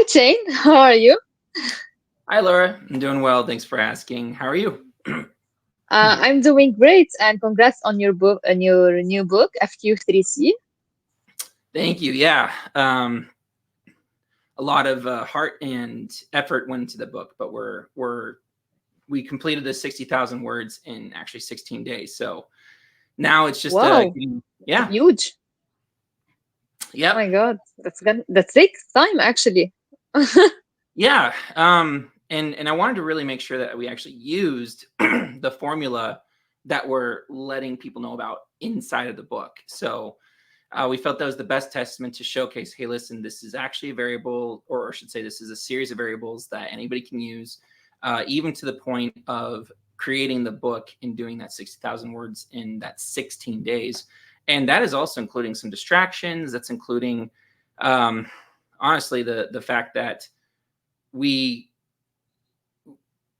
Hi, Shane. How are you? Hi, Laura. I'm doing well. Thanks for asking. How are you? I'm doing great, and congrats on your book, on your new book, FQ3C. Thank you. Yeah. A lot of heart and effort went into the book, but we completed the 60,000 words in actually 16 days. So now it's just Wow, yeah, huge! Oh yep, my God, that takes time actually. yeah. And I wanted to really make sure that we actually used the formula that we're letting people know about inside of the book. So we felt that was the best testament to showcase, hey, listen, this is actually a variable, or I should say, this is a series of variables that anybody can use, even to the point of creating the book and doing that 60,000 words in that 16 days. And that is also including some distractions. That's including, um, honestly, the fact that we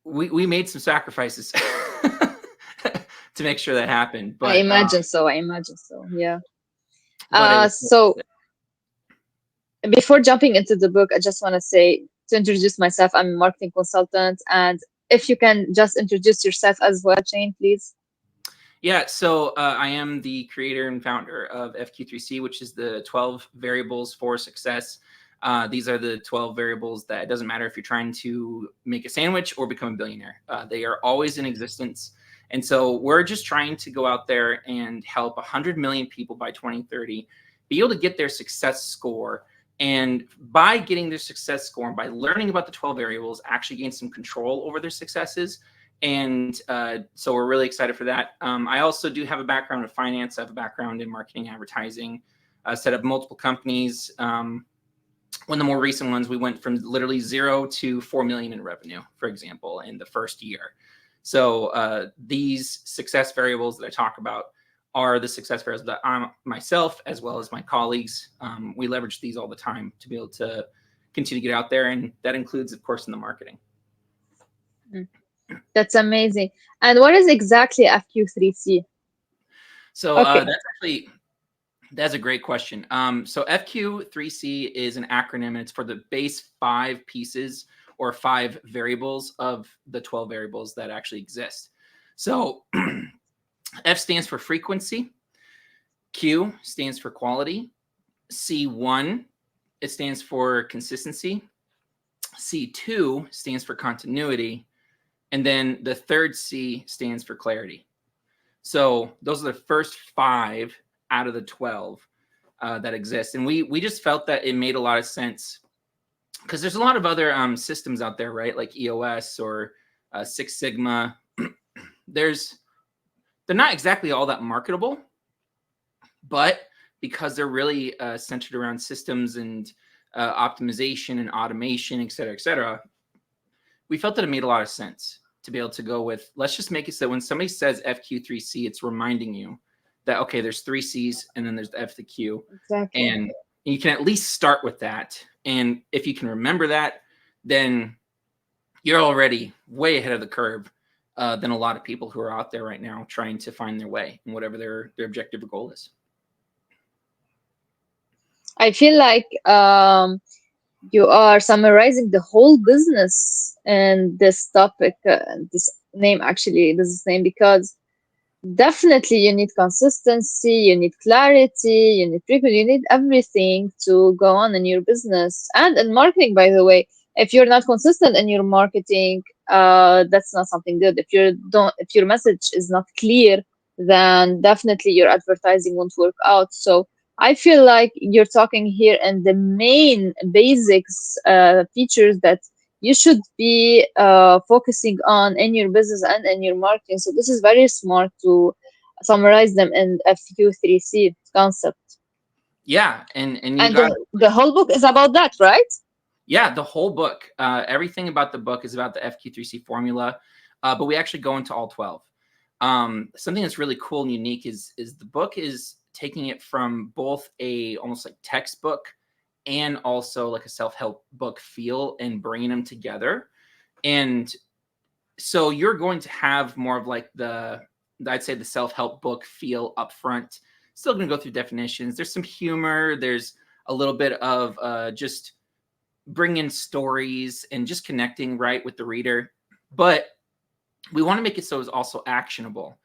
we made some sacrifices to make sure that happened. I imagine so. I imagine so. Yeah. But it was So before jumping into the book, I just want to say to introduce myself. I'm a marketing consultant, and if you can just introduce yourself as well, Shane, please. Yeah, so I am the creator and founder of FQ3C, which is the 12 variables for success. These are the 12 variables that it doesn't matter if you're trying to make a sandwich or become a billionaire. They are always in existence. And so we're just trying to go out there and help 100 million people by 2030 be able to get their success score. And by getting their success score and by learning about the 12 variables, actually gain some control over their successes. And so we're really excited for that. I also do have a background in finance. I have a background in marketing, advertising, set up multiple companies. One of the more recent ones, we went from literally 0 to 4 million in revenue, for example, in the first year. So these success variables that I talk about are the success variables that I myself, as well as my colleagues, we leverage these all the time to be able to continue to get out there. And that includes, of course, in the marketing. Mm, that's amazing. And what is exactly FQ3C? So Okay. that's a great question. So FQ3C is an acronym, and it's for the base 5 pieces or 5 variables of the 12 variables that actually exist. So F stands for frequency, Q stands for quality, C1, it stands for consistency, C2 stands for continuity, and then the third C stands for clarity. So those are the first 5 out of the 12 that exist. And we just felt that it made a lot of sense because there's a lot of other systems out there, right? Like EOS or Six Sigma. There's they're not exactly all that marketable, but because they're really centered around systems and optimization and automation, et cetera, we felt that it made a lot of sense to be able to go with, let's just make it so when somebody says FQ3C, it's reminding you that, okay, there's 3 C's and then there's the F, the Q. Exactly. And you can at least start with that. And if you can remember that, then you're already way ahead of the curve than a lot of people who are out there right now trying to find their way and whatever their objective or goal is. I feel like you are summarizing the whole business and this topic, this name actually, this name, because definitely you need consistency, you need clarity, you need frequency, you need everything to go on in your business and in marketing, by the way. If you're not consistent in your marketing, that's not something good. If your message is not clear, then definitely your advertising won't work out. So I feel like you're talking here and the main basics, features that you should be focusing on in your business and in your marketing. So this is very smart to summarize them in FQ3C concept. Yeah, and you And got the whole book is about that, right? yeah, the whole book, everything about the book is about the FQ3C formula, but we actually go into all 12. Something that's really cool and unique is the book is taking it from both a almost like textbook and also like a self-help book feel and bringing them together. And so you're going to have more of like I'd say the self-help book feel up front. Still going to go through definitions. There's some humor. There's a little bit of just bring in stories and just connecting right with the reader. But we want to make it so it's also actionable.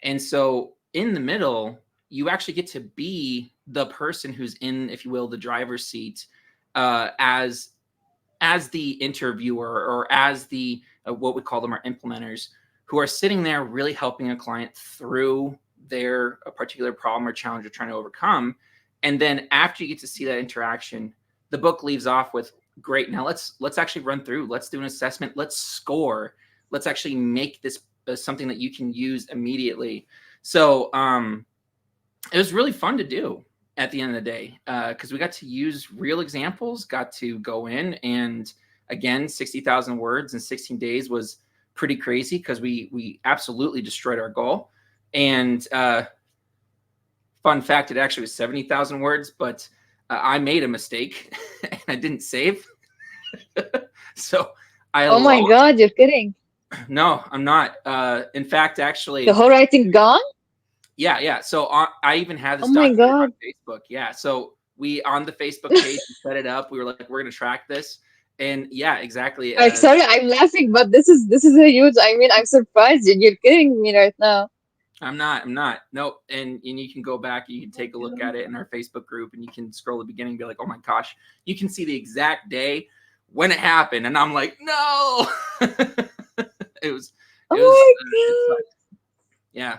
And so in the middle, you actually get to be the person who's in, if you will, the driver's seat, as the interviewer, or as the what we call them, our implementers, who are sitting there really helping a client through their a particular problem or challenge they're trying to overcome. And then after you get to see that interaction, the book leaves off with, great, now let's actually run through, let's do an assessment, let's score, let's actually make this something that you can use immediately. So it was really fun to do at the end of the day, because we got to use real examples, got to go in, and again, 60,000 words in 16 days was pretty crazy, because we absolutely destroyed our goal. And fun fact, it actually was 70,000 words, but I made a mistake and I didn't save. So I Oh my lost. God, you're kidding. No, I'm not. In fact, The actually, whole writing gone? yeah. So I even have Oh this my documented on God. Facebook. Yeah. So we, on the Facebook page, we set it up. We were like, we're going to track this. And yeah, exactly. I'm sorry, I'm laughing, but this is a huge. I mean, I'm surprised. You're kidding me right now. I'm not. Nope. And you can go back, you can take a look God. at it in our Facebook group, and you can scroll the beginning and be like, oh my gosh, you can see the exact day when it happened. And I'm like, no. it was, Oh it my sucked. Yeah.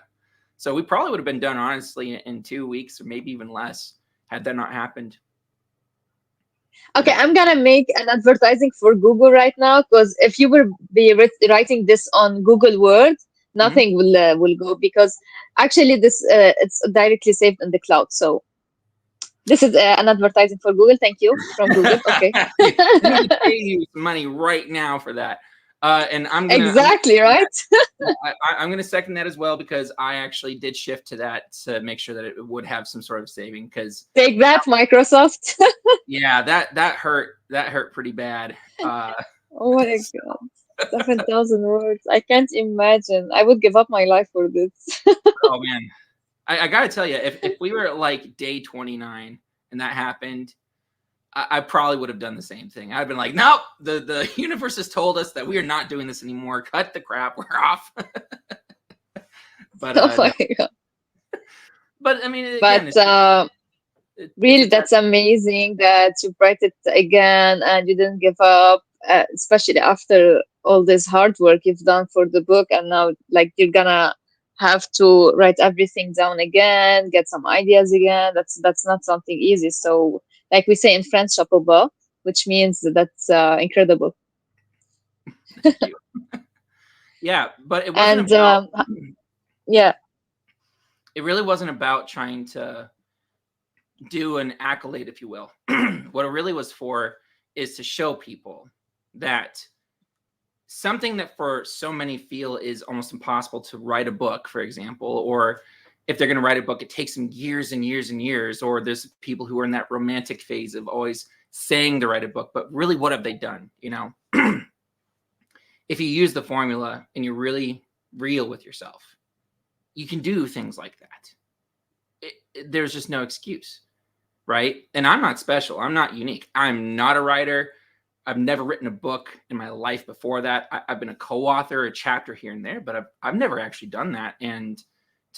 So we probably would have been done, honestly, in 2 weeks, or maybe even less, had that not happened. God. Okay, Yeah. I'm gonna make an advertising for Google right now because if you will be writing this on Google Word, Mhm. nothing will go because actually this it's directly saved in the cloud. So this is an advertising for Google. Thank you from Google. Okay. We need to pay you some money right now for that. And I'm gonna Exactly second that. right. Yeah, I'm gonna second that as well, because I actually did shift to that to make sure that it would have some sort of saving. Because Take that, Microsoft. yeah, that hurt pretty bad. Oh my God. 7,000 words. I can't imagine. I would give up my life for this. Oh man, I gotta tell you, if we were at like day 29 and that happened, I probably would have done the same thing. I'd been like, nope, the universe has told us that we are not doing this anymore. Cut the crap, we're off. But Oh my no. God. But I mean, again, But it's really, a test. that's amazing that you write it again and you didn't give up, especially after all this hard work you've done for the book. And now, like, you're gonna have to write everything down again, get some ideas again. That's not something easy. So, like we say in French, chapeau bas, which means that's incredible. Thank you. Yeah, but it wasn't And about. yeah, It really wasn't about trying to do an accolade, if you will. What it really was for is to show people that something that for so many feel is almost impossible, to write a book, for example, or if they're going to write a book, it takes them years and years and years, or there's people who are in that romantic phase of always saying to write a book, but really, what have they done? If you use the formula and you're really real with yourself, you can do things like that. There's just no excuse, right? And I'm not special. I'm not unique. I'm not a writer. I've never written a book in my life before that. I've been a co-author, a chapter here and there, but I've never actually done that. And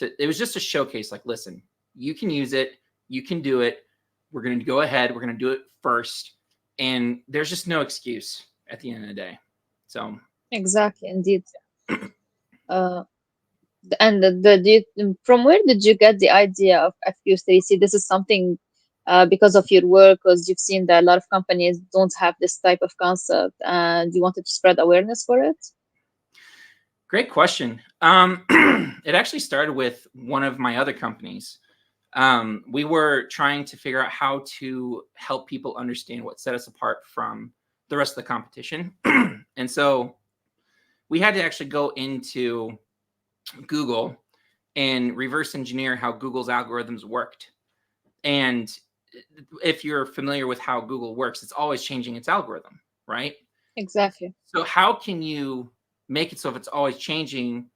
it was just a showcase. Like, listen, you can use it. You can do it. We're going to go ahead. We're going to do it first. And there's just no excuse at the end of the day. So exactly, indeed. Uh, and from where did you get the idea of FQ3C? This is something because of your work, because you've seen that a lot of companies don't have this type of concept, and you wanted to spread awareness for it. great question. It actually started with one of my other companies. We were trying to figure out how to help people understand what set us apart from the rest of the competition. And so we had to actually go into Google and reverse engineer how Google's algorithms worked. And if you're familiar with how Google works, it's always changing its algorithm, right? Exactly. So how can you make it so if it's always changing,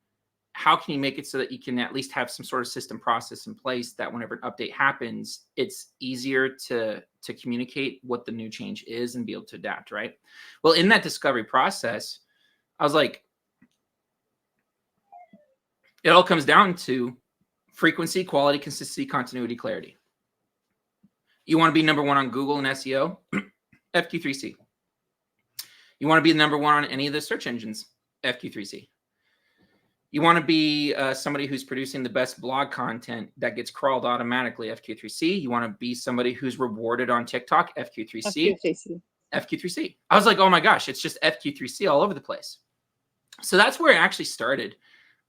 how can you make it so that you can at least have some sort of system process in place that whenever an update happens, it's easier to communicate what the new change is and be able to adapt, right? Well, in that discovery process, I was like, it all comes down to frequency, quality, consistency, continuity, clarity. You want to be number one on Google and SEO? FQ3C. You want to be number one on any of the search engines? FQ3C. You want to be somebody who's producing the best blog content that gets crawled automatically, FQ3C. You want to be somebody who's rewarded on TikTok, FQ3C. FQ3C. FQ3C. I was like, oh my gosh, it's just FQ3C all over the place. So that's where it actually started.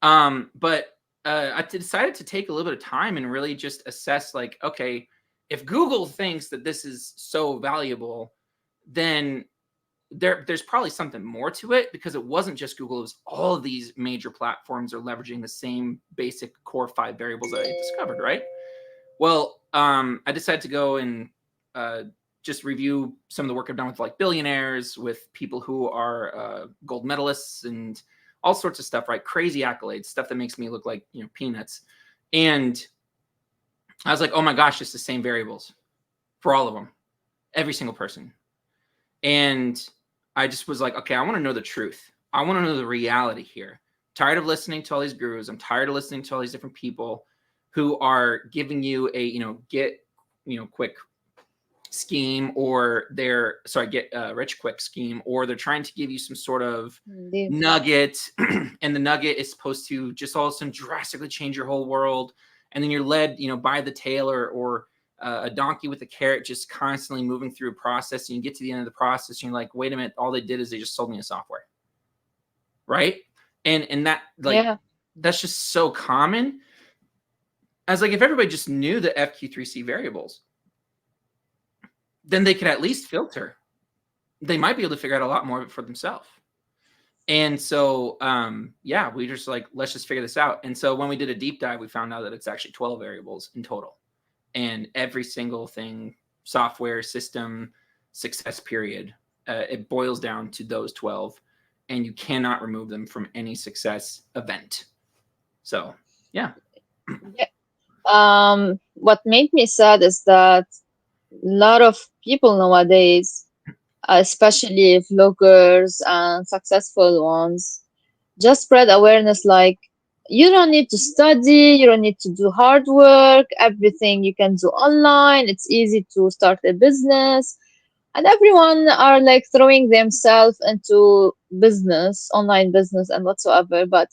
But I decided to take a little bit of time and really just assess, like, okay, if Google thinks that this is so valuable, then there's probably something more to it, because it wasn't just Google. It was all of these major platforms are leveraging the same basic core 5 variables that I discovered, right? Well, I decided to go and just review some of the work I've done with like billionaires, with people who are gold medalists and all sorts of stuff, right? Crazy accolades, stuff that makes me look like, peanuts. And I was like, oh my gosh, it's the same variables for all of them, every single person. And I just was like, okay, I want to know the truth. I want to know the reality here. Tired of listening to all these gurus. I'm tired of listening to all these different people who are giving you a, get, quick scheme, or get rich quick scheme, or they're trying to give you some sort of nugget, and the nugget is supposed to just all of a sudden drastically change your whole world. And then you're led, by the tail, or a donkey with a carrot, just constantly moving through a process, and you get to the end of the process and you're like, wait a minute, all they did is they just sold me a software, right? And that, like, that's just so common. I was like, if everybody just knew the FQ3C variables, then they could at least filter. They might be able to figure out a lot more of it for themselves. And so we just like, let's just figure this out. And so when we did a deep dive, we found out that it's actually 12 variables in total. And every single thing, software, system, success period, it boils down to those 12, and you cannot remove them from any success event. So, yeah. What made me sad is that a lot of people nowadays, especially vloggers and successful ones, just spread awareness like, you don't need to study, you don't need to do hard work, everything you can do online, it's easy to start a business. And everyone are like throwing themselves into business, online business and whatsoever. But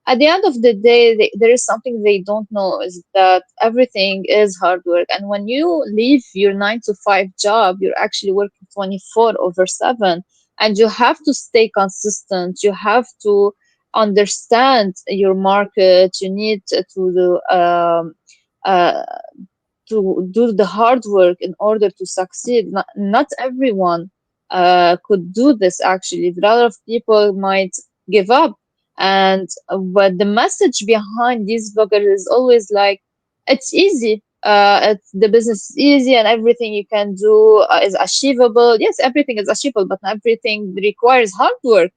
at the end of the day, there is something they don't know, is that everything is hard work. And when you leave your 9 to 5 job, you're actually working 24/7, and you have to stay consistent. You have to understand your market. You need uh, to do the hard work in order to succeed. Not everyone could do this, actually. A lot of people might give up. And but the message behind these bloggers is always like, it's easy. The business is easy, and everything you can do is achievable. Yes, everything is achievable, but not everything requires hard work.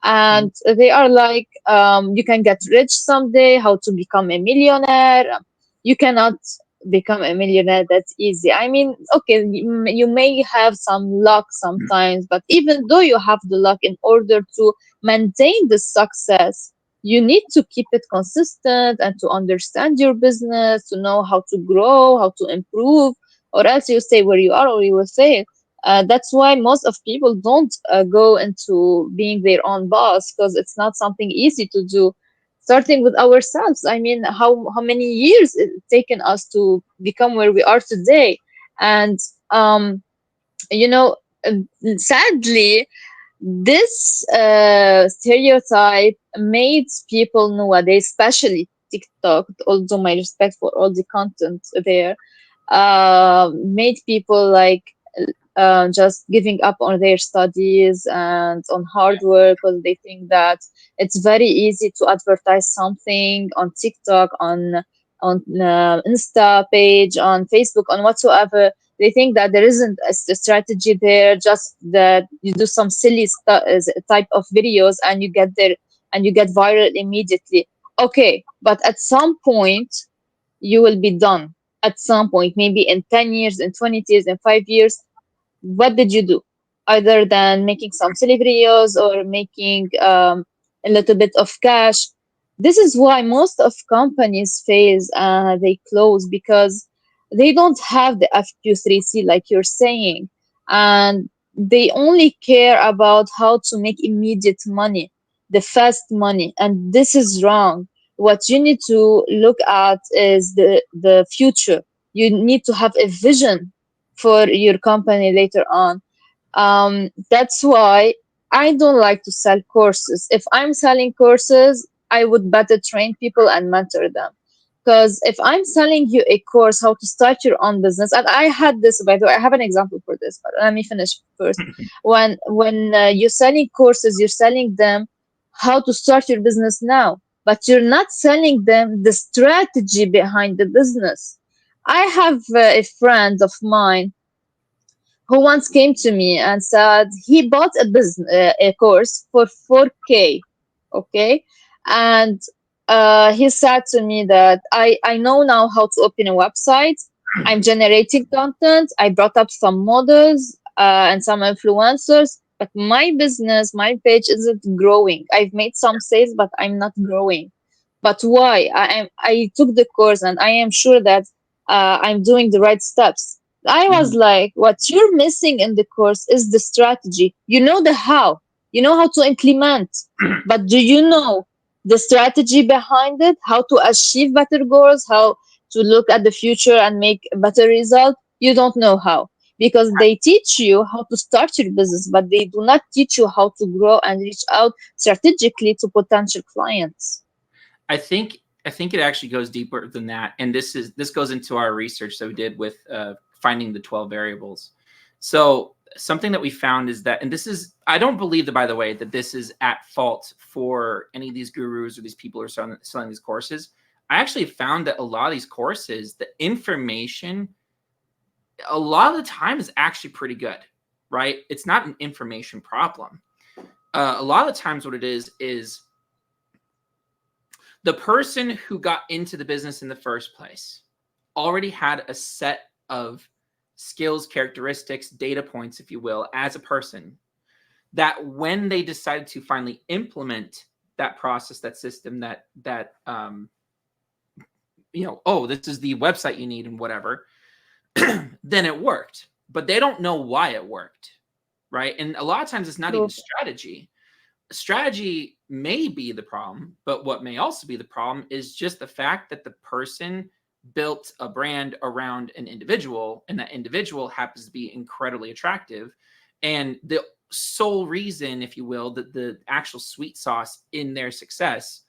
And they are like, you can get rich someday, how to become a millionaire. You cannot become a millionaire that's easy. I mean, okay, you may have some luck sometimes, but even though you have the luck, in order to maintain the success, you need to keep it consistent and to understand your business, to know how to grow, how to improve, or else you stay where you are, or you will fail. That's why most of people don't go into being their own boss, because it's not something easy to do, starting with ourselves. I mean, how many years it's taken us to become where we are today. And you know sadly, this stereotype made people nowadays, especially TikTok, although my respect for all the content there, made people like just giving up on their studies and on hard work, because they think that it's very easy to advertise something on TikTok, on Insta page, on Facebook, on whatsoever. They think that there isn't a strategy there, just that you do some silly type of videos and you get there and you get viral immediately. Okay, but at some point you will be done. At some point, maybe in 10 years, in 20 years, in 5 years, what did you do other than making some silly videos or making a little bit of cash? This is why most of companies fail, they close, because they don't have the FQ3C like you're saying, and they only care about how to make immediate money, the fast money, and this is wrong. What you need to look at is the future. You need to have a vision for your company later on. That's why I don't like to sell courses. If I'm selling courses, I would better train people and mentor them. Because if I'm selling you a course how to start your own business, and I had this, by the way, I have an example for this, but let me finish first. When you're selling courses, you're selling them how to start your business now, but you're not selling them the strategy behind the business. I have a friend of mine who once came to me and said he bought a course for 4K, okay, and he said to me that I know now how to open a website. I'm generating content. I brought up some models and some influencers, but my business, my page isn't growing. I've made some sales, but I'm not growing. But why? I took the course and I am sure that I'm doing the right steps. I was Mhm. like, what you're missing in the course is the strategy. You know the how, you know how to implement, but do you know the strategy behind it? How to achieve better goals, how to look at the future and make a better result? You don't know how, because they teach you how to start your business, but they do not teach you how to grow and reach out strategically to potential clients. I think I think it actually goes deeper than that, and this goes into our research that we did with finding the 12 variables. So something that we found is that, and this is, I don't believe that, by the way, that this is at fault for any of these gurus or these people who are selling these courses. I actually found that a lot of these courses, the information, a lot of the time is actually pretty good, right? It's not an information problem. A lot of the times, what it is the person who got into the business in the first place already had a set of skills, characteristics, data points, if you will, as a person, that when they decided to finally implement that process, that system, oh, this is the website you need and whatever, then it worked. But they don't know why it worked, right? And a lot of times it's not even True. strategy. Strategy may be the problem, but what may also be the problem is just the fact that the person built a brand around an individual, and that individual happens to be incredibly attractive. And the sole reason, if you will, that the actual sweet sauce in their success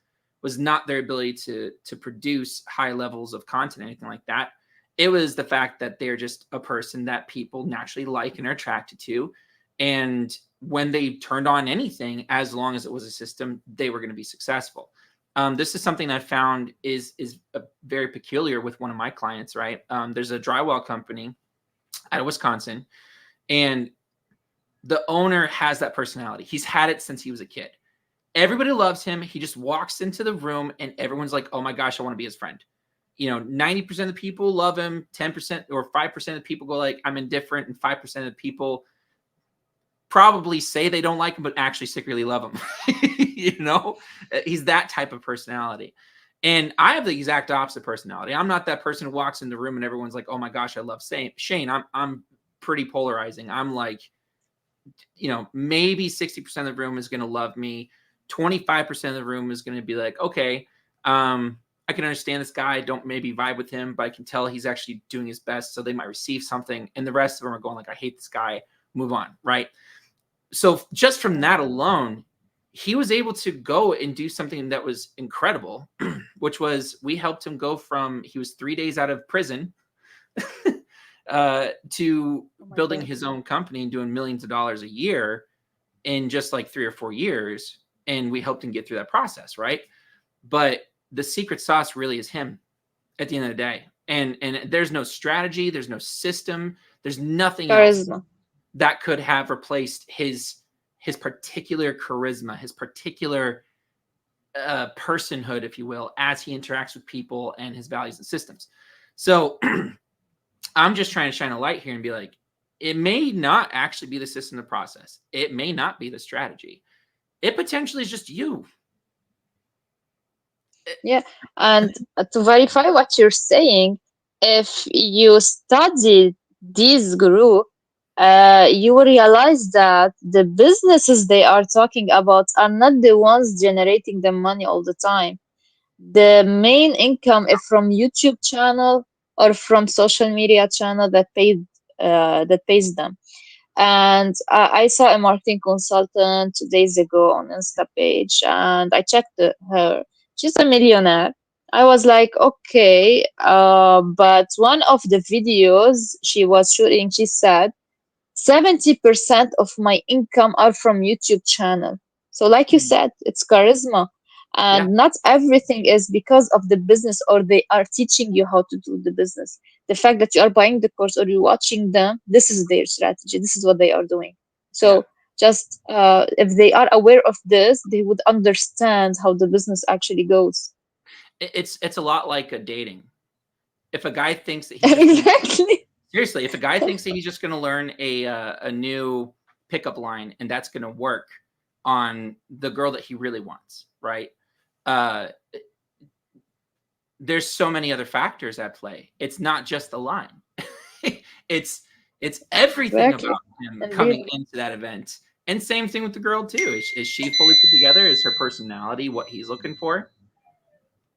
was not their ability to produce high levels of content, anything like that. It was the fact that they're just a person that people naturally like and are attracted to. And when they turned on anything, as long as it was a system, they were going to be successful. This is something that I found is very peculiar with one of my clients. Right, there's a drywall company out of Wisconsin, and the owner has that personality. He's had it since he was a kid. Everybody loves him. He just walks into the room, and everyone's like, "Oh my gosh, I want to be his friend." 90% of the people love him. 10% or 5% of the people go like, "I'm indifferent," and 5% of the people probably say they don't like him, but actually secretly love him. you know, he's that type of personality. And I have the exact opposite personality. I'm not that person who walks in the room and everyone's like, "Oh my gosh, I love Shane." I'm pretty polarizing. I'm like, maybe 60% of the room is going to love me. 25% of the room is going to be like, okay, I can understand this guy. Don't maybe vibe with him, but I can tell he's actually doing his best. So they might receive something. And the rest of them are going like, "I hate this guy. Move on." Right. So just from that alone, he was able to go and do something that was incredible, which was we helped him go from, he was 3 days out of prison to Oh my building God. his own company and doing millions of dollars a year in just like 3 or 4 years. And we helped him get through that process, right? But the secret sauce really is him at the end of the day. And there's no strategy, there's no system, there's nothing else Charisma. that could have replaced his particular charisma, his particular personhood, if you will, as he interacts with people and his values and systems. So I'm just trying to shine a light here and be like, it may not actually be the system, the process. It may not be the strategy. It potentially is just you. Yeah, and to verify what you're saying, if you study this guru, you will realize that the businesses they are talking about are not the ones generating the money all the time. The main income is from YouTube channel or from social media channel that pays them. And I saw a marketing consultant 2 days ago on Insta page, and I checked her. She's a millionaire. I was like, okay, but one of the videos she was shooting, she said 70% of my income are from YouTube channel. So like you said, it's charisma. Yeah. And not everything is because of the business or they are teaching you how to do the business. The fact that you are buying the course or you're watching them, this is their strategy. This is what they are doing. Yeah. So just if they are aware of this, they would understand how the business actually goes. It's a lot like a dating. If a guy thinks that he's just going to Exactly. seriously, if a guy thinks that he's just going to learn a new pickup line and that's going to work on the girl that he really wants, right? Uh, there's so many other factors at play. It's not just the line. it's it's everything Exactly. about him Indeed. coming into that event. And same thing with the girl too. Is she fully put together? Is her personality what he's looking for?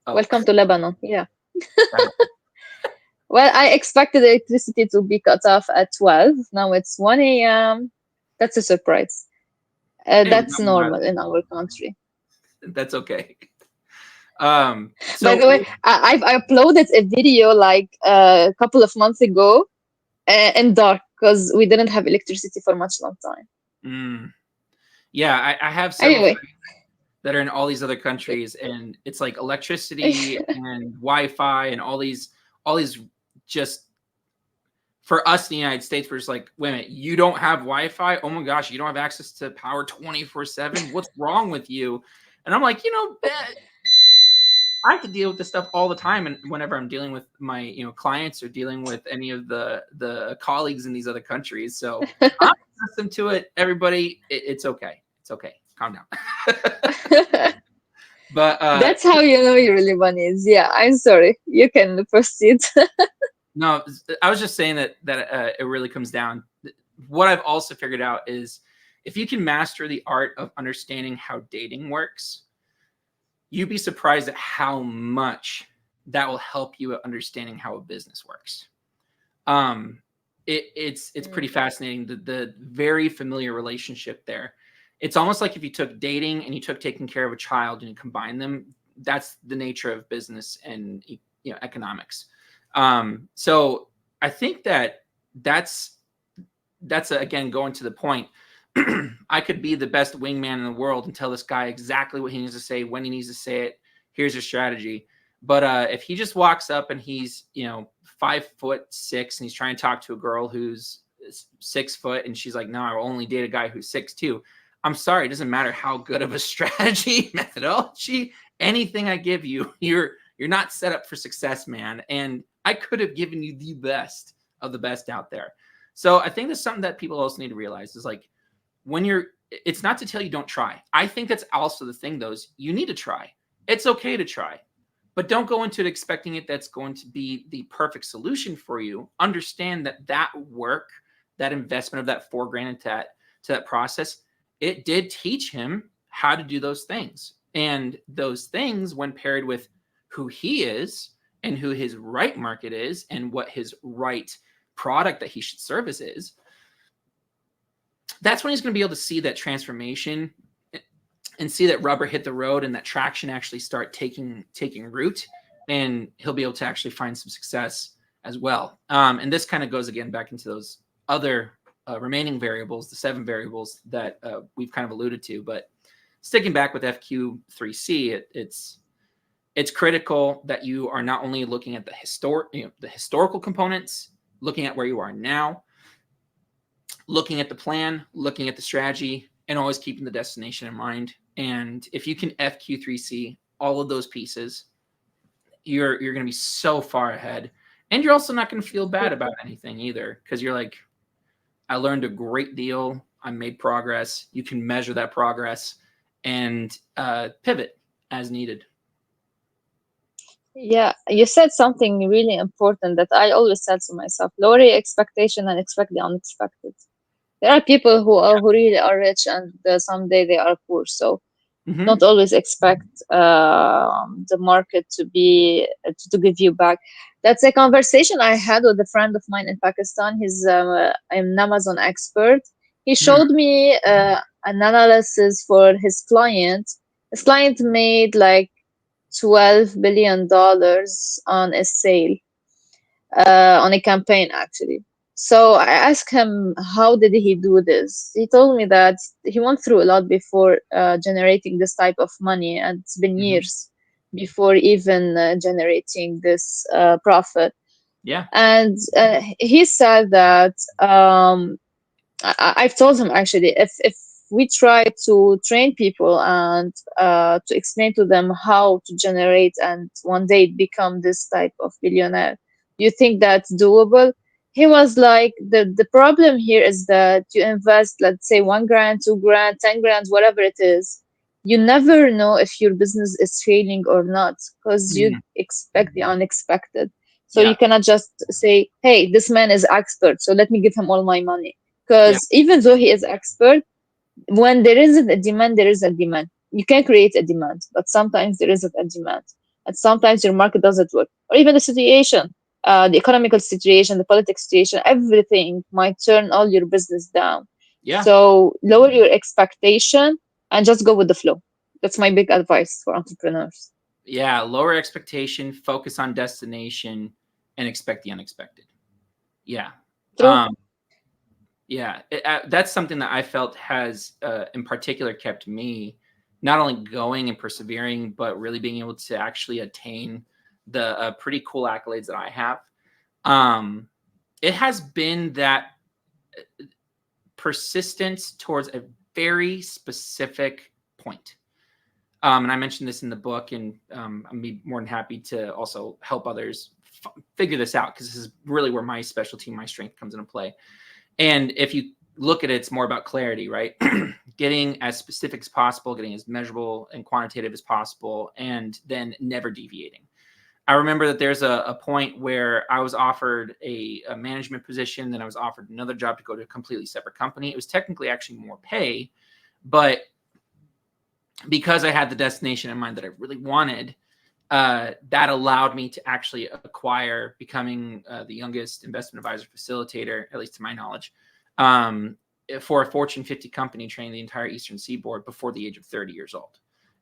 Oh, Welcome to Lebanon. Yeah. that, Well, I expected the electricity to be cut off at 12. Now it's 1 a.m. That's a surprise. hey, we That's got more out normal of in our country. it. That's okay. By the So way, I've uploaded a video like a couple of months ago in dark because we didn't have electricity for much long time. mm, yeah, I have several Anyway, that are in all these other countries, and it's like electricity and Wi-Fi and all these just for us in the United States, we're just like, wait a minute, you don't have Wi-Fi? Oh my gosh, you don't have access to power 24/7? What's wrong with you? And I'm like, I have to deal with this stuff all the time, and whenever I'm dealing with my clients or dealing with any of the colleagues in these other countries, so I'm accustomed to it. Everybody, it's okay. It's okay. Calm down. But that's how you know you're Lebanese. Yeah, I'm sorry. You can proceed. no, I was just saying that it really comes down. What I've also figured out is if you can master the art of understanding how dating works, you'd be surprised at how much that will help you at understanding how a business works. Um, it's pretty Mm, fascinating. The very familiar relationship there. It's almost like if you took dating and you took taking care of a child and you combine them. That's the nature of business and economics. So I think that's again going to the point. I could be the best wingman in the world and tell this guy exactly what he needs to say, when he needs to say it. Here's your strategy. But if he just walks up and he's 5'6" and he's trying to talk to a girl who's 6 foot and she's like, no, I'll only date a guy who's 6'2". I'm sorry, it doesn't matter how good of a strategy, methodology, anything I give you, you're not set up for success, man. And I could have given you the best of the best out there. So I think that's something that people also need to realize is like when it's not to tell you don't try. I think that's also the thing though, is you need to try. It's okay to try, but don't go into it expecting that's going to be the perfect solution for you. Understand that work, that investment of that $4,000 to that process, it did teach him how to do those things. And those things, when paired with who he is and who his right market is and what his right product that he should service is, that's when he's going to be able to see that transformation and see that rubber hit the road and that traction actually start taking root, and he'll be able to actually find some success as well. And this kind of goes again back into those other remaining variables, the 7 variables that we've kind of alluded to. But sticking back with FQ3C, it's critical that you are not only looking at the historical components, looking at where you are now, looking at the plan, looking at the strategy, and always keeping the destination in mind. And if you can FQ3C all of those pieces, you're going to be so far ahead. And you're also not going to feel bad about anything either, because you're like, I learned a great deal. I made progress. You can measure that progress and pivot as needed. Yeah, you said something really important that I always said to myself: lower your expectation and expect the unexpected. There are people who really are rich and someday they are poor. So Mm-hmm. don't always expect the market to give you back. That's a conversation I had with a friend of mine in Pakistan. He's an Amazon expert. He Mm. showed me an analysis for his client. His client made like $12 billion on a sale, on a campaign actually. So I asked him how did he do this. He told me that he went through a lot before generating this type of money, and it's been Mm-hmm. years before even generating this profit. Yeah. And he said that I've told him actually, if we try to train people and to explain to them how to generate and one day become this type of billionaire, you think that's doable? He was like, the problem here is that you invest, let's say, 1 grand, 2 grand, 10 grand, whatever it is. You never know if your business is failing or not because you Mm. expect the unexpected. So Yeah. you cannot just say, hey, this man is expert, so let me give him all my money, Yeah. because even though he is expert, when there isn't a demand, there is a demand. You can create a demand, but sometimes there isn't a demand, and sometimes your market doesn't work, or even the situation, the economical situation, the political situation, everything might turn all your business down. Yeah. So lower your expectation and just go with the flow. That's my big advice for entrepreneurs. Yeah. Lower expectation, focus on destination, and expect the unexpected. Yeah. True. Um, yeah. That's something that I felt has, in particular, kept me not only going and persevering, but really being able to actually attain the pretty cool accolades that I have. Um, it has been that persistence towards a very specific point. And I mentioned this in the book, and I'm be more than happy to also help others figure this out, because this is really where my specialty, my strength comes into play. And if you look at it, it's more about clarity, right? Getting as specific as possible, getting as measurable and quantitative as possible, and then never deviating. I remember that there's a point where I was offered a management position, then I was offered another job to go to a completely separate company. It was technically actually more pay, but because I had the destination in mind that I really wanted, that allowed me to actually acquire, becoming the youngest investment advisor facilitator, at least to my knowledge, um, for a Fortune 50 company, training the entire Eastern Seaboard before the age of 30 years old.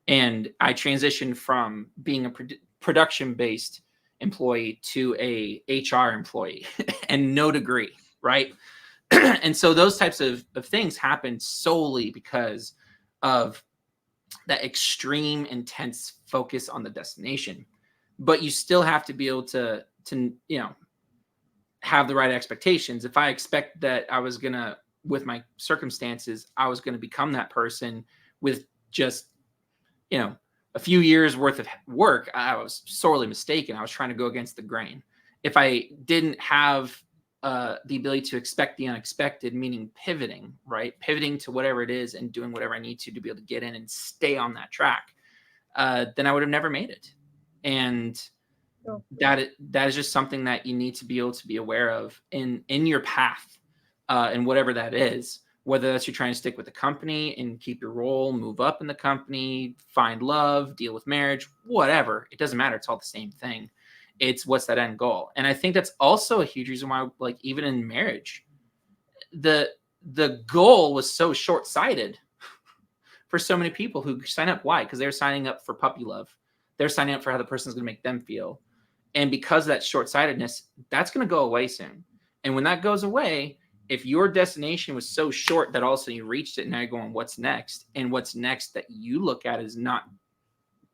And I transitioned from being a production based employee to a HR employee and no degree, right? And so those types of things happen solely because of that extreme intense focus on the destination. But you still have to be able to have the right expectations. If I expect that I was gonna, with my circumstances, I was gonna become that person with just, you know, a few years worth of work, I was sorely mistaken. I was trying to go against the grain. If I didn't have the ability to expect the unexpected, meaning pivoting, right? Pivoting to whatever it is and doing whatever I need to be able to get in and stay on that track, then I would have never made it. And True. that is just something that you need to be able to be aware of in your path, and whatever that is, whether that's you're trying to stick with the company and keep your role, move up in the company, find love, deal with marriage, whatever, it doesn't matter, it's all the same thing. It's what's that end goal. And I think that's also a huge reason why, like, even in marriage, the the goal was so short-sighted for so many people who sign up. Why? Because they're signing up for puppy love, they're signing up for how the person's going to make them feel. And because of that short-sightedness, that's going to go away soon. And when that goes away, if your destination was so short that all of a sudden you reached it, and now you're going, what's next? And what's next that you look at is not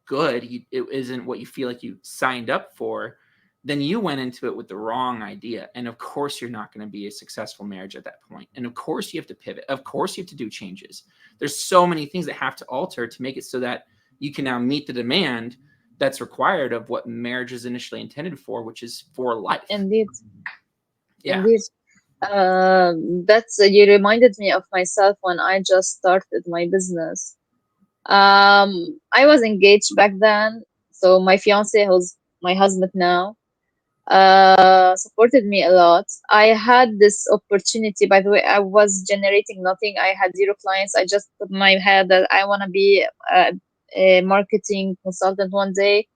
good, it isn't what you feel like you signed up for, then you went into it with the wrong idea. And of course, you're not going to be a successful marriage at that point. And of course, you have to pivot. Of course, you have to do changes. There's so many things that have to alter to make it so that you can now meet the demand that's required of what marriage is initially intended for, which is for life. Indeed, Yeah. indeed. That's you reminded me of myself when I just started my business. I was engaged back then, so my fiance, who's my husband now, supported me a lot. I had this opportunity, by the way, I was generating nothing. I had zero clients. I just put in my head that I want to be a marketing consultant one day.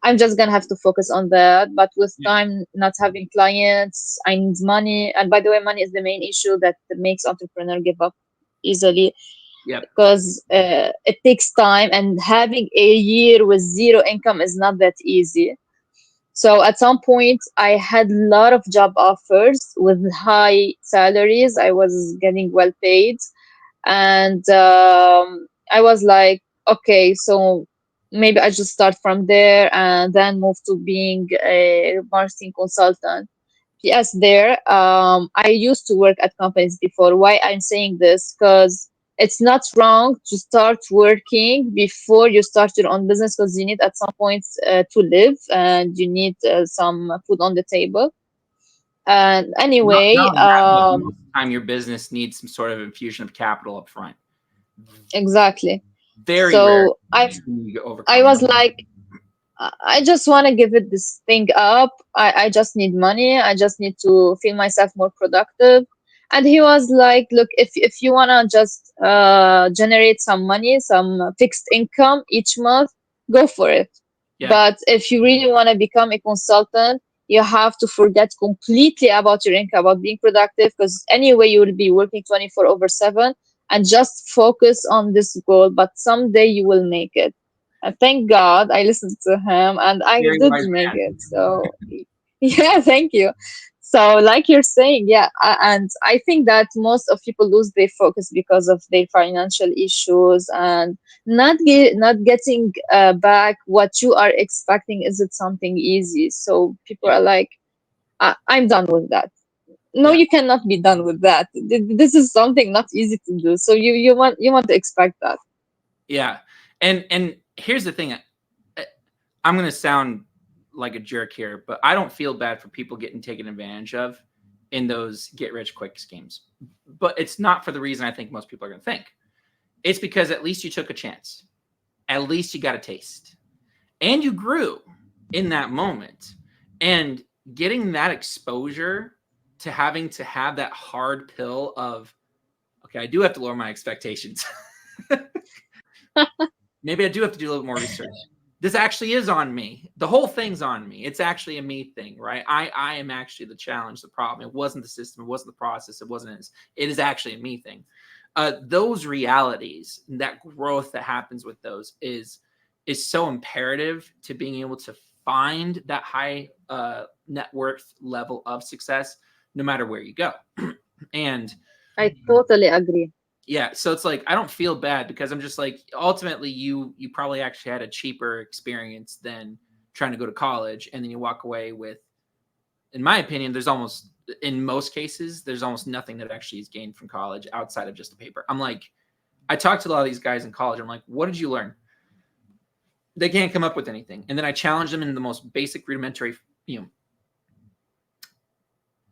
I'm just gonna have to focus on that. But with Yeah. time, not having clients, I need money. And by the way, money is the main issue that makes entrepreneur give up easily Yep. because it takes time, and having a year with zero income is not that easy. So at some point, I had a lot of job offers with high salaries. I was getting well paid, and I was like, okay, so maybe I just start from there and then move to being a marketing consultant. Yes, there. I used to work at companies before. Why I'm saying this? Because it's not wrong to start working before you start your own business, because you need at some point to live and you need some food on the table. And Not anyway, only that, but most of the time your business needs some sort of infusion of capital up front. exactly. Very rare So I do you I overcome was that. like, I just want to give it this thing up. I just need money. I just need to feel myself more productive. And he was like, look, if you want to just generate some money, some fixed income each month, go for it. Yeah. But if you really want to become a consultant, you have to forget completely about your income, about being productive, because anyway, you will be working 24 over 7, and just focus on this goal. But someday you will make it. And thank God I listened to him and I Very did wise make man. it. So, yeah, thank you. So, like you're saying, yeah, and I think that most of people lose their focus because of their financial issues and not getting back what you are expecting. Is it something easy? So people Yeah. are like, I'm done with that. No, Yeah. you cannot be done with that. This is something not easy to do. So you want to expect that. Yeah. And here's the thing. I'm going to sound like a jerk here, but I don't feel bad for people getting taken advantage of in those get rich quick schemes. But it's not for the reason I think most people are going to think. It's because at least you took a chance. At least you got a taste. And you grew in that moment. And getting that exposure to having to have that hard pill of, okay, I do have to lower my expectations. Maybe I do have to do a little more research. This actually is on me. The whole thing's on me. It's actually a me thing, right? I am actually the challenge, the problem. It wasn't the system, it wasn't the process, it wasn't his. It is actually a me thing. Those realities, that growth that happens with those is so imperative to being able to find that high net worth level of success, no matter where you go. And I totally agree. yeah, so it's like I don't feel bad because I'm just like ultimately you probably actually had a cheaper experience than trying to go to college, and then you walk away with, in my opinion, there's almost, in most cases there's almost nothing that actually is gained from college outside of just a paper. I'm like, I talked to a lot of these guys in college. I'm like, what did you learn? They can't come up with anything. And then I challenge them in the most basic rudimentary, you know,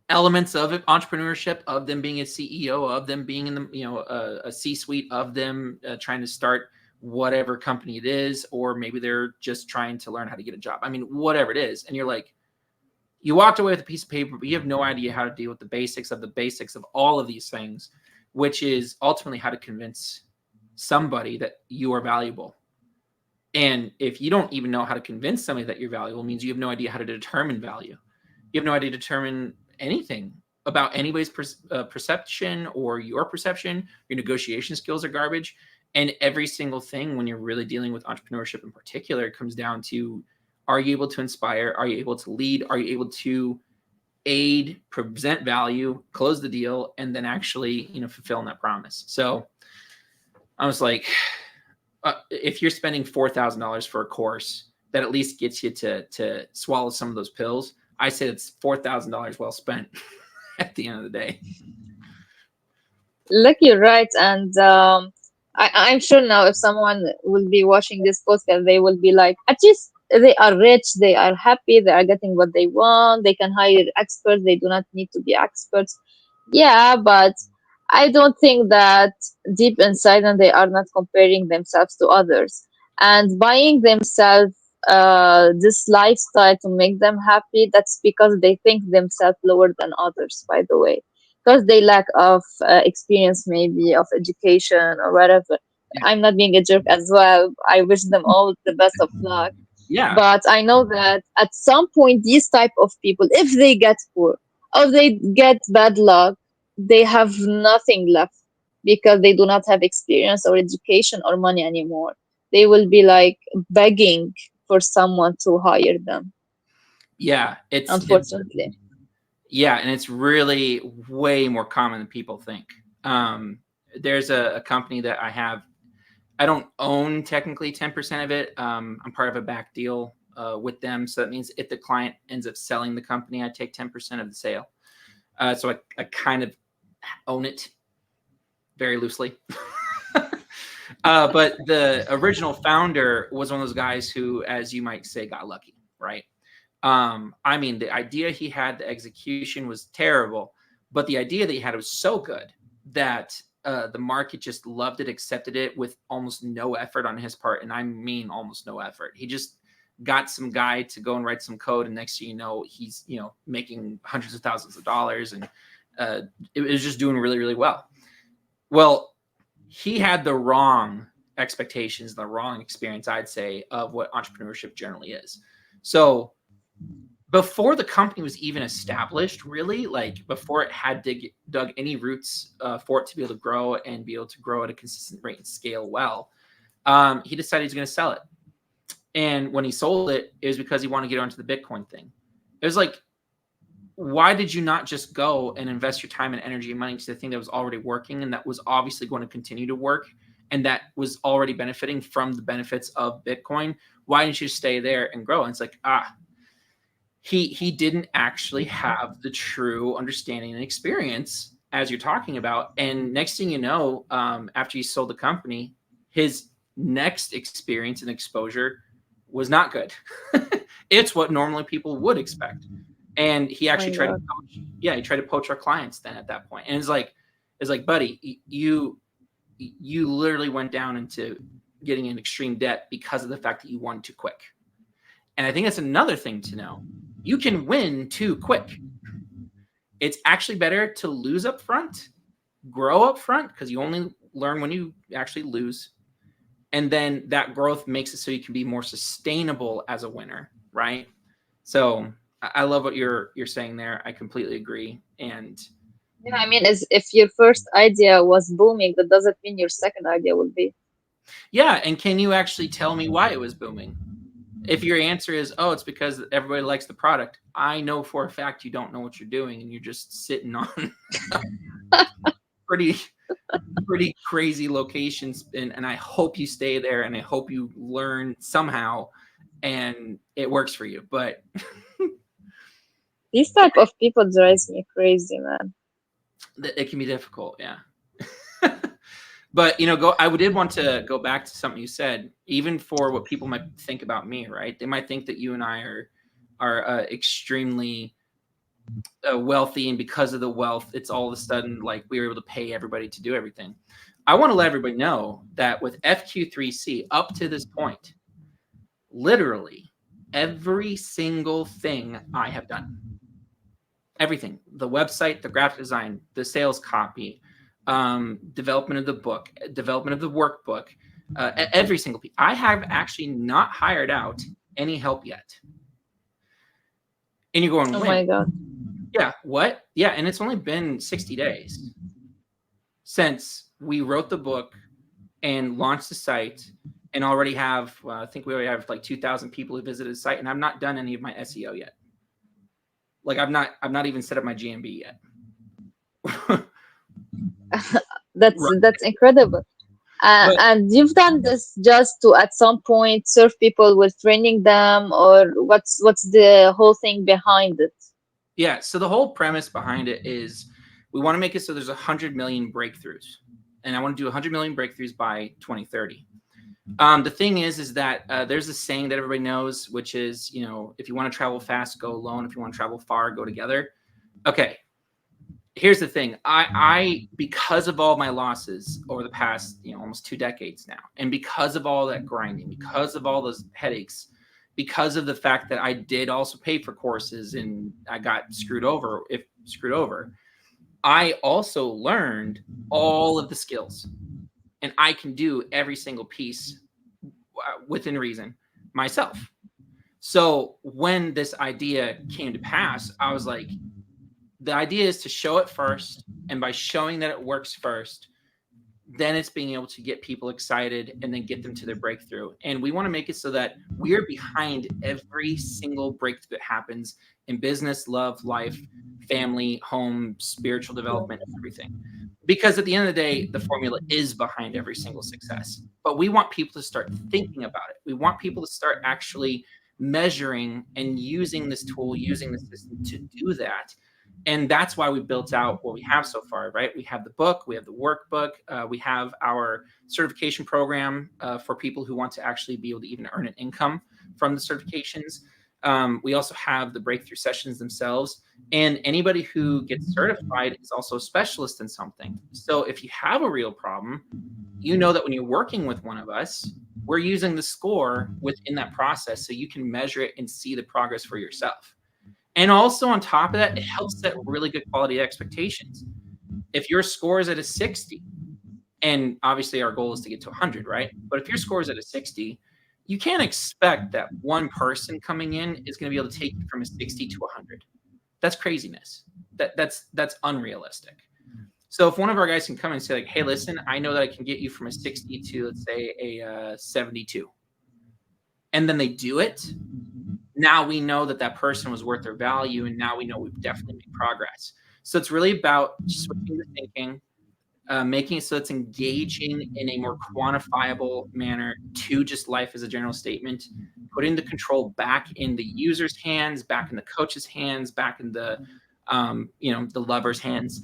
elements of it, entrepreneurship, of them being a CEO, of them being in the, you know, a C-suite, of them trying to start whatever company it is, or maybe they're just trying to learn how to get a job. I mean, whatever it is. And you're like, you walked away with a piece of paper, but you have no idea how to deal with the basics of all of these things, which is ultimately how to convince somebody that you are valuable. And if you don't even know how to convince somebody that you're valuable, it means you have no idea how to determine value. You have no idea to determine anything about anybody's perception or your perception. Your negotiation skills are garbage. And every single thing, when you're really dealing with entrepreneurship in particular, comes down to, are you able to inspire? Are you able to lead? Are you able to aid, present value, close the deal, and then actually, you know, fulfill that promise? So I was like, if you're spending $4,000 for a course that at least gets you to swallow some of those pills, I say it's $4,000 well spent at the end of the day. Look, you're right, and I'm sure now if someone will be watching this podcast, they will be like, at least they are rich, they are happy, they are getting what they want, they can hire experts, they do not need to be experts. Yeah, but I don't think that deep inside them they are not comparing themselves to others and buying themselves this lifestyle to make them happy. That's because they think themselves lower than others, by the way, because they lack of experience, maybe of education or whatever. Yeah. I'm not being a jerk as well. I wish them all the best of luck, Yeah. but I know that at some point these type of people, if they get poor or they get bad luck, they have nothing left because they do not have experience or education or money anymore. They will be like begging for someone to hire them, Yeah. It's unfortunately. yeah, and it's really way more common than people think. Um, there's a company that I have. I don't own technically 10% of it. I'm part of a back deal with them. So that means if the client ends up selling the company, I take 10% of the sale. So I kind of own it very loosely. But the original founder was one of those guys who, as you might say, got lucky, right? I mean, the idea he had, the execution was terrible, but the idea that he had was so good that the market just loved it, accepted it with almost no effort on his part. And I mean, almost no effort. He just got some guy to go and write some code. And next thing you know, he's, making hundreds of thousands of dollars. And it was just doing really, really well. Well, he had the wrong expectations, the wrong experience, I'd say, of what entrepreneurship generally is. So before the company was even established, really, like before it had dug any roots for it to be able to grow and be able to grow at a consistent rate and scale well, he decided he's going to sell it. And when he sold it, it was because he wanted to get onto the Bitcoin thing. It was like, why did you not just go and invest your time and energy and money to the thing that was already working and that was obviously going to continue to work and that was already benefiting from the benefits of Bitcoin? Why didn't you stay there and grow? And it's like, he didn't actually have the true understanding and experience as you're talking about. And next thing you know, after he sold the company, his next experience and exposure was not good. It's what normally people would expect. And he Oh my actually tried to God. poach, yeah, he tried to poach our clients then at that point. And it's like, buddy, you literally went down into getting in extreme debt because of the fact that you won too quick. And I think that's another thing to know. You can win too quick. It's actually better to lose up front, grow up front, because you only learn when you actually lose. And then that growth makes it so you can be more sustainable as a winner, right? So I love what you're saying there. I completely agree. And Yeah, I mean, as if your first idea was booming, that doesn't mean your second idea will be. yeah, and can you actually tell me why it was booming? If your answer is, oh, it's because everybody likes the product, I know for a fact you don't know what you're doing and you're just sitting on pretty pretty crazy locations, and I hope you stay there and I hope you learn somehow and it works for you. But These type of people drives me crazy, man. it can be difficult, yeah. But I did want to go back to something you said, even for what people might think about me, right? They might think that you and I are extremely wealthy, and because of the wealth, it's all of a sudden like we were able to pay everybody to do everything. I want to let everybody know that with FQ3C up to this point, literally every single thing I have done, everything, the website, the graphic design, the sales copy, development of the book, development of the workbook, every single piece, I have actually not hired out any help yet. And you're going, Oh wait, my God. yeah, what? Yeah, and it's only been 60 days since we wrote the book and launched the site, and already have, well, I think we already have like 2,000 people who visited the site, and I've not done any of my SEO yet. Like I've not even set up my GMB yet. That's Right. incredible. But And you've done this just to at some point serve people with training them, or what's the whole thing behind it? yeah, so the whole premise behind it is we want to make it so there's 100 million breakthroughs. And I want to do 100 million breakthroughs by 2030. The thing is that there's a saying that everybody knows, which is, if you want to travel fast, go alone. If you want to travel far, go together. Okay, here's the thing. I because of all my losses over the past, almost 2 decades now, and because of all that grinding, because of all those headaches, because of the fact that I did also pay for courses and I got screwed over, I also learned all of the skills, and I can do every single piece within reason myself. So when this idea came to pass, I was like, the idea is to show it first. And by showing that it works first, then it's being able to get people excited and then get them to their breakthrough. And we want to make it so that we're behind every single breakthrough that happens in business, love, life, family, home, spiritual development, everything. Because at the end of the day, the formula is behind every single success. But we want people to start thinking about it. We want people to start actually measuring and using this tool, using the system to do that. And that's why we built out what we have so far, right? We have the book, we have the workbook, we have our certification program for people who want to actually be able to even earn an income from the certifications. We also have the breakthrough sessions themselves. And anybody who gets certified is also a specialist in something. So if you have a real problem, you know that when you're working with one of us, we're using the score within that process so you can measure it and see the progress for yourself. And also on top of that, it helps set really good quality expectations. If your score is at a 60, and obviously our goal is to get to 100, right? But if your score is at a 60, you can't expect that one person coming in is going to be able to take you from a 60 to 100. That's craziness. That's unrealistic. So if one of our guys can come and say like, "Hey, listen, I know that I can get you from a 60 to, let's say, a 72," and then they do it, now we know that that person was worth their value, and now we know we've definitely made progress. So it's really about switching the thinking, making it so it's engaging in a more quantifiable manner to just life as a general statement, putting the control back in the user's hands, back in the coach's hands, back in the lover's hands,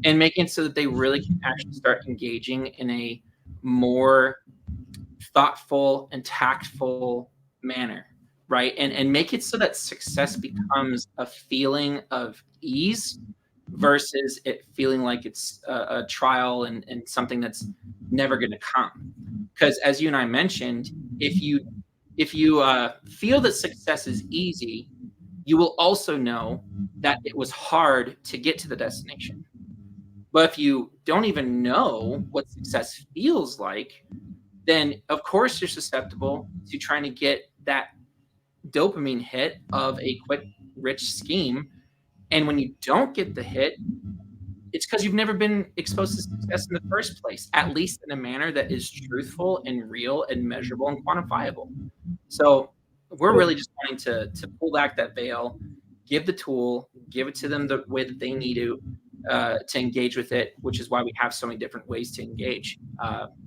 and making it so that they really can actually start engaging in a more thoughtful and tactful manner, right? And make it so that success becomes a feeling of ease versus it feeling like it's a trial and something that's never going to come. Because as you and I mentioned, if you feel that success is easy, you will also know that it was hard to get to the destination. But if you don't even know what success feels like, then of course you're susceptible to trying to get that dopamine hit of a quick, rich scheme. And when you don't get the hit, it's because you've never been exposed to success in the first place, at least in a manner that is truthful and real and measurable and quantifiable. So we're really just wanting to pull back that veil, give the tool, give it to them the way that they need to engage with it, which is why we have so many different ways to engage.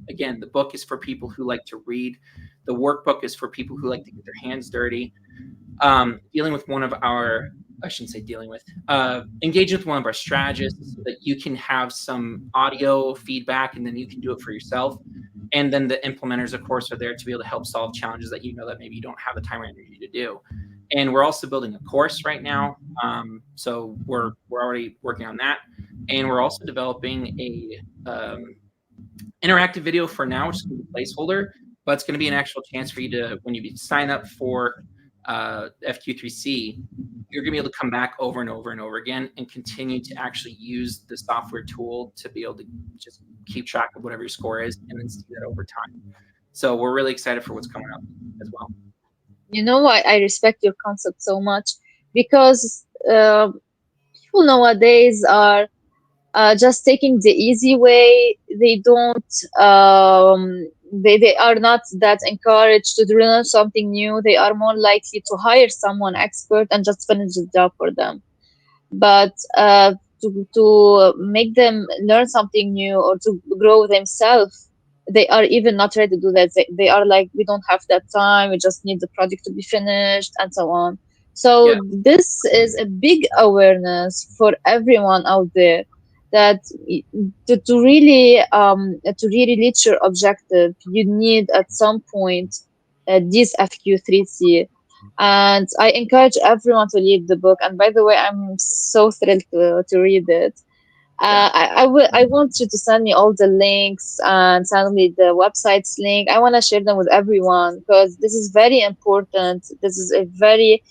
Again, the book is for people who like to read. The workbook is for people who like to get their hands dirty. Dealing with one of our, I shouldn't say dealing with, engaging with one of our strategists so that you can have some audio feedback and then you can do it for yourself. And then the implementers, of course, are there to be able to help solve challenges that you know that maybe you don't have the time or energy to do. And we're also building a course right now. So we're already working on that. And we're also developing a interactive video for now, which is going to be a placeholder, but it's going to be an actual chance for you to, when you sign up for FQ3C, you're going to be able to come back over and over and over again and continue to actually use the software tool to be able to just keep track of whatever your score is and then see that over time. So we're really excited for what's coming up as well. You know why I respect your concept so much? Because people nowadays are just taking the easy way. They don't they are not that encouraged to learn something new. They are more likely to hire someone expert and just finish the job for them. But to make them learn something new or to grow themselves, they are even not ready to do that. They are like, we don't have that time, we just need the project to be finished and so on. So Yeah, this is a big awareness for everyone out there that to really reach your objective, you need at some point this FQ3C. And I encourage everyone to read the book. And by the way, I'm so thrilled to read it. yeah, I want you to send me all the links and send me the website's link. I want to share them with everyone because this is very important. This is a very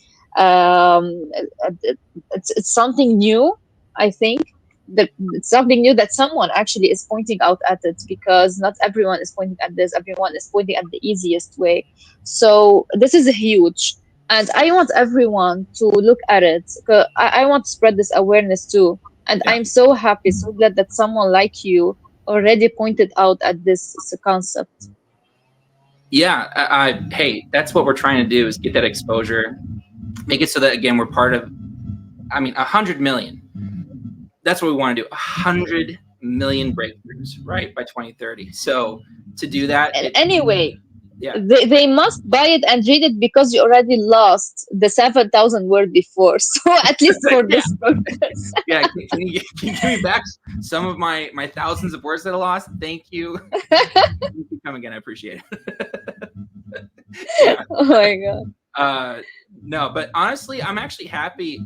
it's something new. I think that it's something new that someone actually is pointing out at it, because not everyone is pointing at this. Everyone is pointing at the easiest way. So this is huge, and I want everyone to look at it. 'Cause I want to spread this awareness too, and yeah. I'm so happy, so glad that someone like you already pointed out at this concept. Yeah, hey, that's what we're trying to do, is get that exposure, make it so that again we're part of. I mean, 100 million. That's what we want to do. 100 million breakthroughs, right, by 2030. So to do that, And anyway, yeah, they must buy it and read it because you already lost the 7,000 word before. So at least for yeah, this purpose. yeah. Can you give me back some of my thousands of words that I lost? Thank you. You can come again. I appreciate it. Yeah. Oh my God. Uh, no, but honestly, I'm actually happy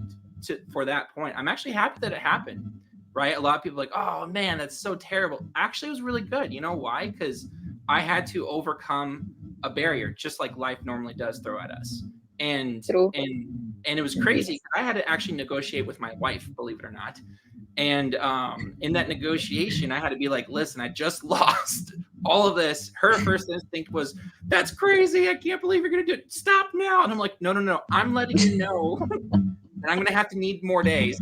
for that point. I'm actually happy that it happened. Right? A lot of people are like, oh man, that's so terrible. Actually, it was really good. You know why? Because I had to overcome a barrier, just like life normally does throw at us. And True. and and it was crazy. I had to actually negotiate with my wife, believe it or not. And in that negotiation, I had to be like, listen, I just lost all of this. Her first instinct was, that's crazy. I can't believe you're going to do it. Stop now. And I'm like, no, no, no. I'm letting you know that I'm going to have to need more days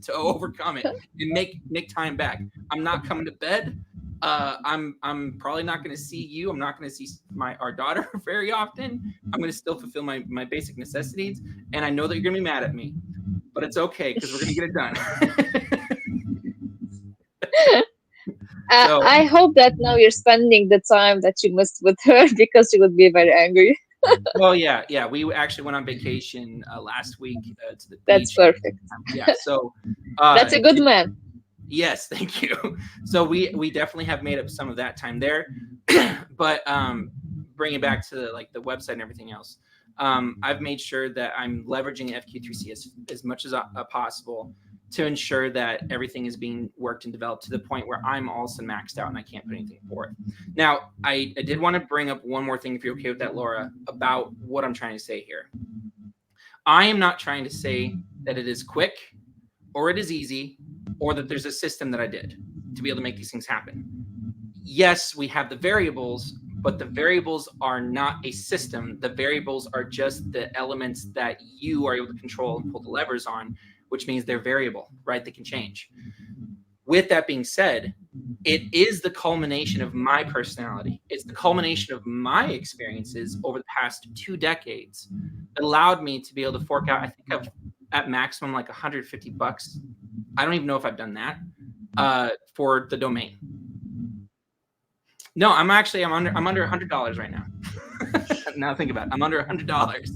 to overcome it and make time back. I'm not coming to bed. I'm probably not going to see you. I'm not going to see our daughter very often. I'm going to still fulfill my basic necessities. And I know that you're going to be mad at me, but it's okay because we're going to get it done. So, I hope that now you're spending the time that you missed with her because she would be very angry. well, yeah, yeah. We actually went on vacation last week to the That's beach. perfect. Yeah. So, That's a good man. yes, thank you. So we definitely have made up some of that time there, but bringing it back to like the website and everything else, I've made sure that I'm leveraging FQ3C as much as possible to ensure that everything is being worked and developed to the point where I'm also maxed out and I can't put anything forth. Now, I did want to bring up one more thing, if you're okay with that, Laura, about what I'm trying to say here. I am not trying to say that it is quick or it is easy or that there's a system that I did to be able to make these things happen. Yes, we have the variables, but the variables are not a system. The variables are just the elements that you are able to control and pull the levers on, which means they're variable, right? They can change. With that being said, it is the culmination of my personality. It's the culmination of my experiences over the past 2 decades that allowed me to be able to fork out, I think I've at maximum like $150. I don't even know if I've done that for the domain. No, I'm under $100 right now. Now think about it. I'm under $100.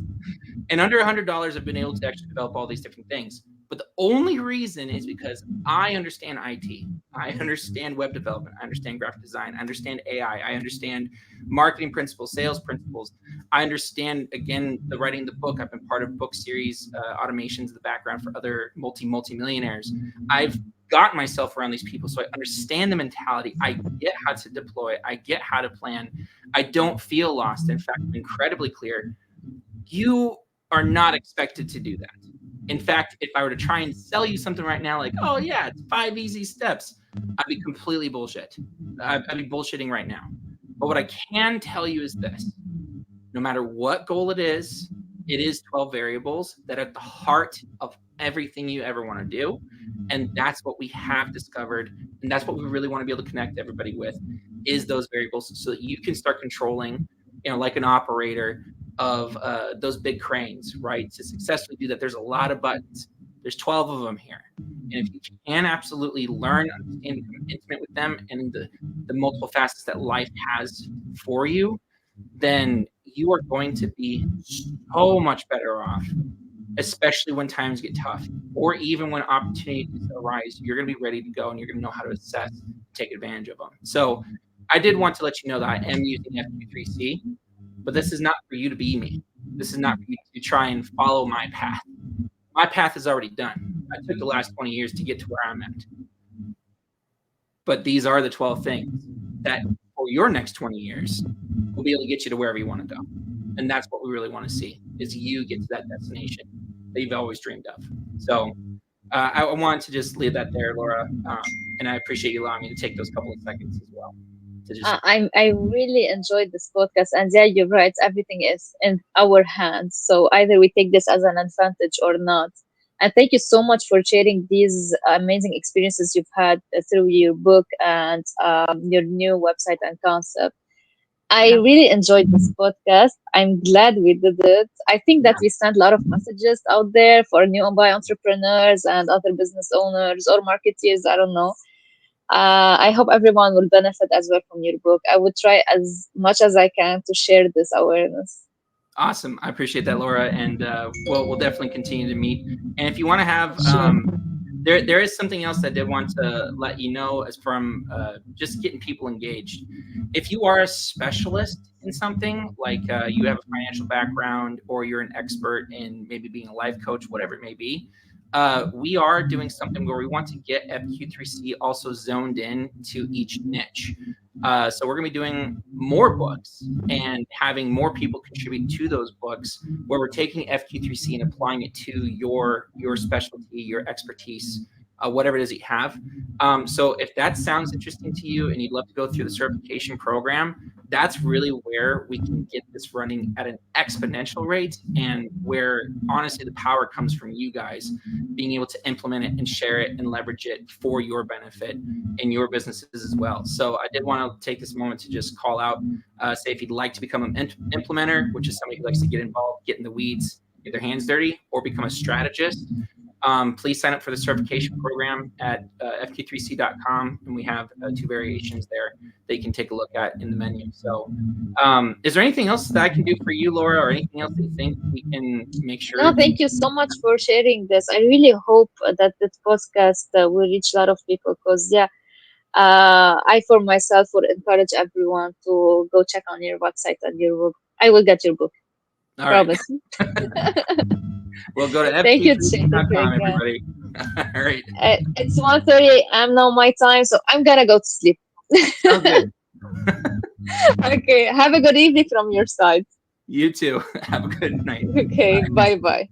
And under $100, I've been able to actually develop all these different things. But the only reason is because I understand IT. I understand web development. I understand graphic design. I understand AI. I understand marketing principles, sales principles. I understand, again, the writing of the book. I've been part of book series automations in the background for other multi-millionaires. I've got myself around these people, so I understand the mentality. I get how to deploy. I get how to plan. I don't feel lost. In fact, I'm incredibly clear. You are not expected to do that. In fact, if I were to try and sell you something right now, like, oh yeah, it's 5 easy steps, I'd be completely bullshit. I'd be bullshitting right now. But what I can tell you is this: no matter what goal it is 12 variables that are at the heart of everything you ever want to do. And that's what we have discovered. And that's what we really want to be able to connect everybody with, is those variables, so that you can start controlling, like an operator of those big cranes, right? To successfully do that, there's a lot of buttons. There's 12 of them here. And if you can absolutely learn, understand, become intimate with them and the multiple facets that life has for you, then you are going to be so much better off, especially when times get tough or even when opportunities arise. You're going to be ready to go and you're going to know how to assess, take advantage of them. So I did want to let you know that I am using FQ3C, but this is not for you to be me. This is not for you to try and follow my path. My path is already done. I took the last 20 years to get to where I'm at. But these are the 12 things that for your next 20 years will be able to get you to wherever you want to go. And that's what we really want to see, is you get to that destination that you've always dreamed of. So I wanted to just leave that there, Laura. And I appreciate you allowing me to take those couple of seconds as well to just. I really enjoyed this podcast, and yeah, you're right. Everything is in our hands, so either we take this as an advantage or not. And thank you so much for sharing these amazing experiences you've had through your book and your new website and concept. I Yeah, really enjoyed this podcast. I'm glad we did it. I think that yeah. we sent a lot of messages out there for new and buy entrepreneurs and other business owners or marketeers. I don't know. I hope everyone will benefit as well from your book. I would try as much as I can to share this awareness. Awesome. I appreciate that, Laura. And we'll definitely continue to meet. And if you want to have Sure. there is something else I did want to let you know as from just getting people engaged. If you are a specialist in something, like you have a financial background or you're an expert in maybe being a life coach, whatever it may be, we are doing something where we want to get FQ3C also zoned in to each niche. So we're going to be doing more books and having more people contribute to those books, where we're taking FQ3C and applying it to your specialty, your expertise, whatever it is that you have. So if that sounds interesting to you and you'd love to go through the certification program, that's really where we can get this running at an exponential rate, and where honestly the power comes from you guys being able to implement it and share it and leverage it for your benefit in your businesses as well. So I did want to take this moment to just call out, say if you'd like to become an implementer, which is somebody who likes to get involved, get in the weeds, get their hands dirty, or become a strategist, please sign up for the certification program at fq3c.com, and we have two variations there that you can take a look at in the menu. So is there anything else that I can do for you, Laura, or anything else that you think we can make sure? No, thank you so much for sharing this. I really hope that this podcast will reach a lot of people because, yeah, I for myself would encourage everyone to go check on your website and your book. I will get your book. All right. Promise. We'll go to Thank you, Shane. Thank you fq3c.com, again. everybody. All right. It's 1:30 a.m. now my time, so I'm gonna go to sleep. Sounds good. Okay, have a good evening from your side. You too. Have a good night. Okay, bye bye.